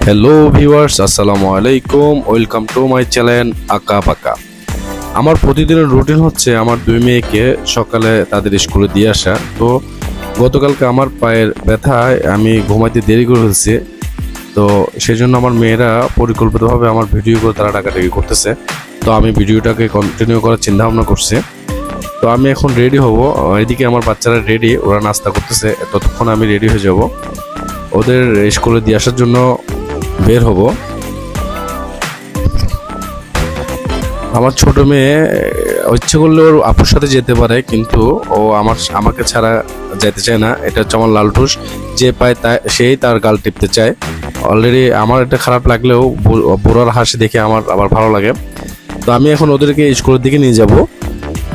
Hello viewers, আসসালামু আলাইকুম। Welcome to my channel আঁকা পাকা। আমার প্রতিদিনের রুটিন হচ্ছে আমার দুই মেয়েকে সকালে তাদের স্কুলে দিয়ে আসা। তো গতকালকে আমার পায়ের ব্যথায় আমি ঘুমাইতে দেরি করে ফেলছি। তো সেই জন্য আমার মেয়েরা পরিকল্পিতভাবে আমার ভিডিও করে তারা ডাকাডাকি করতেছে। তো আমি ভিডিওটাকে কন্টিনিউ করার চিন্তা ভাবনা করছি। তো আমি এখন রেডি হব। এদিকে আমার বাচ্চারা রেডি, ওরা নাস্তা করতেছে। ততক্ষণ আমি রেডি হয়ে যাব, ওদের স্কুলে দিয়ে আসার জন্য বের হব। আমার ছোট মেয়ে ইচ্ছে করলে ওর আপুর সাথে যেতে পারে, কিন্তু ও আমাকে ছাড়া যেতে চায় না। এটা হচ্ছে আমার লালটুস, যে পায় সেই তার গাল টিপতে চায়। অলরেডি আমার এটা খারাপ লাগলেও বুড়ার হাসি দেখে আমার আবার ভালো লাগে। তো আমি এখন ওদেরকে স্কুলের দিকে নিয়ে যাব।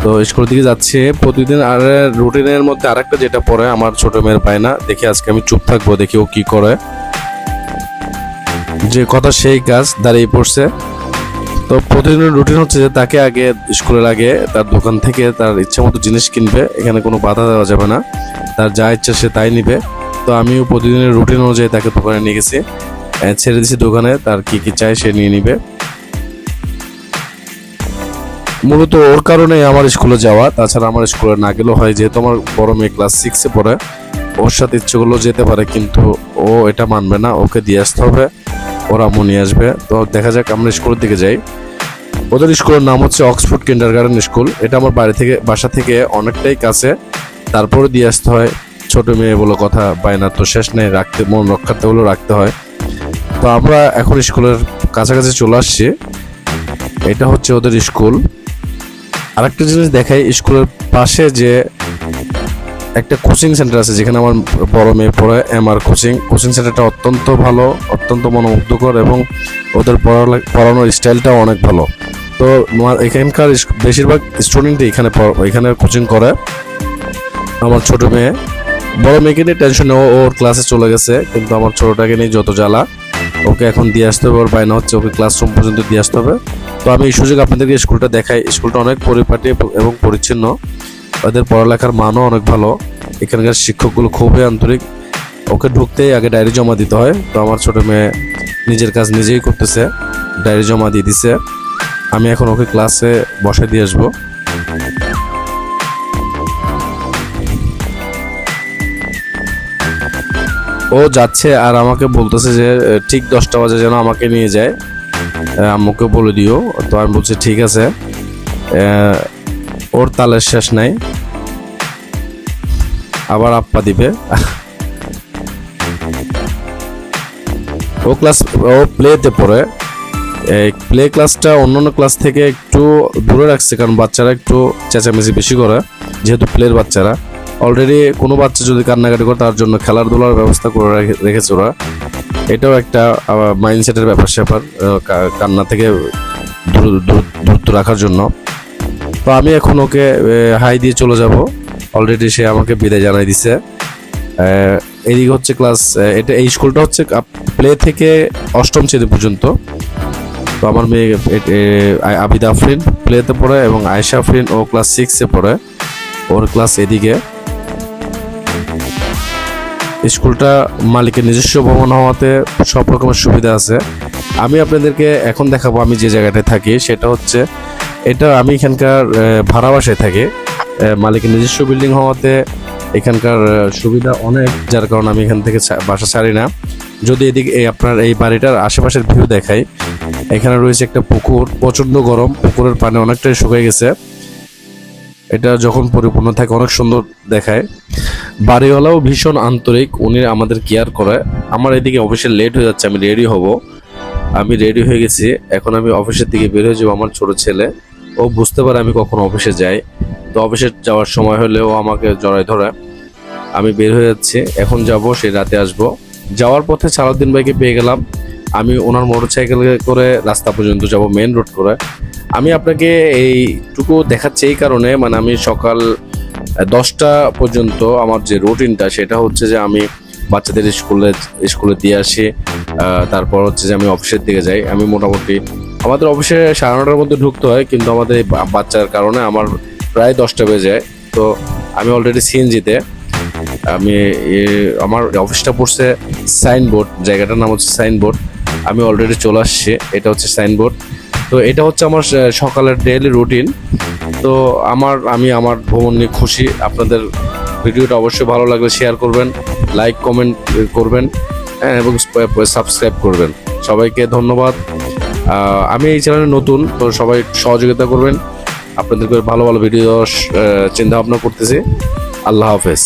তো স্কুলের দিকে যাচ্ছে প্রতিদিন। আর রুটিনের মধ্যে আরেকটা যেটা পড়ে আমার ছোট মেয়ের পায় না, দেখি আজকে আমি চুপ থাকবো, দেখি ও কি করে। যে কথা সেই কাজ, দাঁড়িয়ে পড়ছে। তো প্রতিদিনের রুটিন হচ্ছে যে তাকে আগে স্কুলের আগে তার দোকান থেকে তার ইচ্ছা মতো জিনিস কিনবে, এখানে কোনো বাধা দেওয়া যাবে না, তার যা ইচ্ছা সে তাই নিবে। তো আমিও প্রতিদিনের রুটিন অনুযায়ী তাকে দোকানে নিয়ে গেছি, ছেড়ে দিয়েছি দোকানে, তার কি কি চাই সে নিয়ে নিবে। মূলত ওর কারণে আমার স্কুলে যাওয়া, তাছাড়া আমার স্কুলে না গেলেও হয়। যেহেতু আমার বড় মেয়ে ক্লাস 6-এ পড়ে, ওর সাথে ইচ্ছে করলেও যেতে পারে, কিন্তু ও এটা মানবে না, ওকে দিয়ে আসতে হবে, ওরা নিয়ে আসবে। তো দেখা যাক, আমরা স্কুলের দিকে যাই। ওদের স্কুলের নাম হচ্ছে অক্সফোর্ড কিন্ডারগার্টেন স্কুল। এটা আমার বাসা থেকে অনেকটাই কাছে, তারপরে দিয়ে আসতে হয়। ছোট মেয়ে বলে কথা, বায়না তো শেষ নেই, মন রক্ষার্থে হলেও রাখতে হয়। তো আমরা এখন স্কুলের কাছাকাছি চলে আসছি। এটা হচ্ছে ওদের স্কুল। আরেকটা জিনিস দেখাই, স্কুলের পাশে যে একটা কোচিং সেন্টার আছে যেখানে আমার বড় মেয়ে পড়ে, MR কোচিং সেন্টারটা অত্যন্ত ভালো, অত্যন্ত মনোমুগ্ধকর, এবং ওদের পড়ানোর স্টাইলটাও অনেক ভালো। তো এখানকার বেশিরভাগ স্টুডেন্টই এখানে কোচিং করে। আমার ছোট মেয়ে, বড় মেয়েকে নিয়ে টেনশনে ওর ক্লাসে চলে গেছে, কিন্তু আমার ছোটটাকে নিয়ে যত জ্বালা। ওকে এখন দিয়ে আসতে হবে, ওর বায়না হচ্ছে ওকে ক্লাসরুম পর্যন্ত দিয়ে আসতে হবে। তো আমি এই সুযোগ আপনাদেরকে স্কুলটা দেখাই। স্কুলটা অনেক পরিপাটি এবং পরিচ্ছন্ন, ওদের পড়ালেখার মানও অনেক ভালো। এখানকার শিক্ষকগুলো খুবই আন্তরিক। ওকে ঢুকতেই আগে ডায়েরি জমা দিতে হয়। তো আমার ছোট মেয়ে নিজের কাজ নিজেই করতেছে, ডায়েরি জমা দিয়ে দিছে। আমি এখন ওকে ক্লাসে বসে দিয়ে আসবো। ও যাচ্ছে আর আমাকে বলতেছে যে ঠিক 10টা বাজে যেন আমাকে নিয়ে যায়, আম্মুকে বলে দিও। তো আমি বলছি ঠিক আছে। ওর তালের শেষ নাই, আবার আপ্পা দিবে। ও প্লেতে পড়ে। প্লে ক্লাসটা অন্যান্য ক্লাস থেকে একটু দূরে রাখছে, কারণ বাচ্চারা একটু চেঁচামেচি বেশি করে, যেহেতু প্লের বাচ্চারা। অলরেডি কোনো বাচ্চা যদি কান্নাকাটি করে, তার জন্য খেলাধুলার ব্যবস্থা করে রেখেছে ওরা। এটাও একটা মাইন্ডসেটের ব্যাপার কান্না থেকে দূরত্ব রাখার জন্য। তো আমি এখন ওকে হাই দিয়ে চলে যাব। অলরেডি সে আমাকে বিদায় জানাই দিছে। এদিকে হচ্ছে এই স্কুলটা হচ্ছে প্লে থেকে 8ম শ্রেণী পর্যন্ত। তো আমার মেয়ে আবিদা আফরিন প্লেতে পড়ে, এবং আয়েশা আফরিন ও ক্লাস 6-এ পড়ে, ওর ক্লাস এদিকে। স্কুলটা মালিকের নিজস্ব ভবন হওয়াতে সব রকমের সুবিধা আছে। আমি আপনাদেরকে এখন দেখাবো আমি যে জায়গাটায় থাকি। সেটা হচ্ছে আমি এখানকার ভাড়া বাসায় থাকি। মালিকের নিজস্ব বিল্ডিং হওয়াতে এখানকার সুবিধা অনেক, যার কারণে আমি এখান থেকে বাসা ছাড়ি না। যদি এদিকে আপনার এই বাড়িটার আশেপাশের ভিউ দেখাই, এখানে রয়েছে একটা পুকুর, প্রচণ্ড গরম, পুকুরের পানি অনেকটাই শুকিয়ে গেছে। এটা যখন পরিপূর্ণ থাকে অনেক সুন্দর দেখায়। বাড়িওয়ালাও ভীষণ আন্তরিক, উনি আমাদের কেয়ার করে। আমার এদিকে অফিসে লেট হয়ে যাচ্ছে, আমি রেডি হব। আমি রেডি হয়ে গেছি, এখন আমি অফিসের দিকে বের হয়ে যাবো। আমার ছোট ছেলে, ও বুঝতে পারে আমি কখন অফিসে যাই। তো অফিসে যাওয়ার সময় হলেও আমাকে জড়ায় ধরে। আমি বের হয়ে যাচ্ছি, এখন যাব, সেই রাতে আসবো। যাওয়ার পথে সালাউদ্দিন ভাইকে পেয়ে গেলাম। আমি ওনার মোটরসাইকেলে করে রাস্তা পর্যন্ত যাব, মেন রোড করে। আমি আপনাকে এইটুকু দেখাচ্ছি এই কারণে, মানে আমি সকাল 10টা পর্যন্ত আমার যে রুটিনটা, সেটা হচ্ছে যে আমি বাচ্চাদের স্কুলে দিয়ে আসি। তারপর হচ্ছে যে আমি অফিসের দিকে যাই। আমি মোটামুটি আমাদের অফিসে 9:30টার মধ্যে ঢুকতে হয়, কিন্তু আমাদের এই বাচ্চার কারণে আমার প্রায় 10টা বেজে যায়। তো আমি অলরেডি সিএনজিতে, আমার অফিসটা পড়ছে সাইনবোর্ড, জায়গাটার নাম হচ্ছে সাইনবোর্ড। আমি অলরেডি চলে আসছি। এটা হচ্ছে সাইনবোর্ড। তো এটা হচ্ছে আমার সকালের ডেইলি রুটিন। তো আমি আমার ভ্রমণ নিয়ে খুশি। আপনাদের ভিডিওটা অবশ্যই ভালো লাগলে শেয়ার করবেন, লাইক কমেন্ট করবেন, এবং সাবস্ক্রাইব করবেন। সবাইকে ধন্যবাদ। আমি এই চ্যানেলে নতুন, তো সবাই সহযোগিতা করবেন। আপনাদেরকে ভালো ভালো ভিডিও চিন্তা ভাবনা করতেছি। আল্লাহ হাফেজ।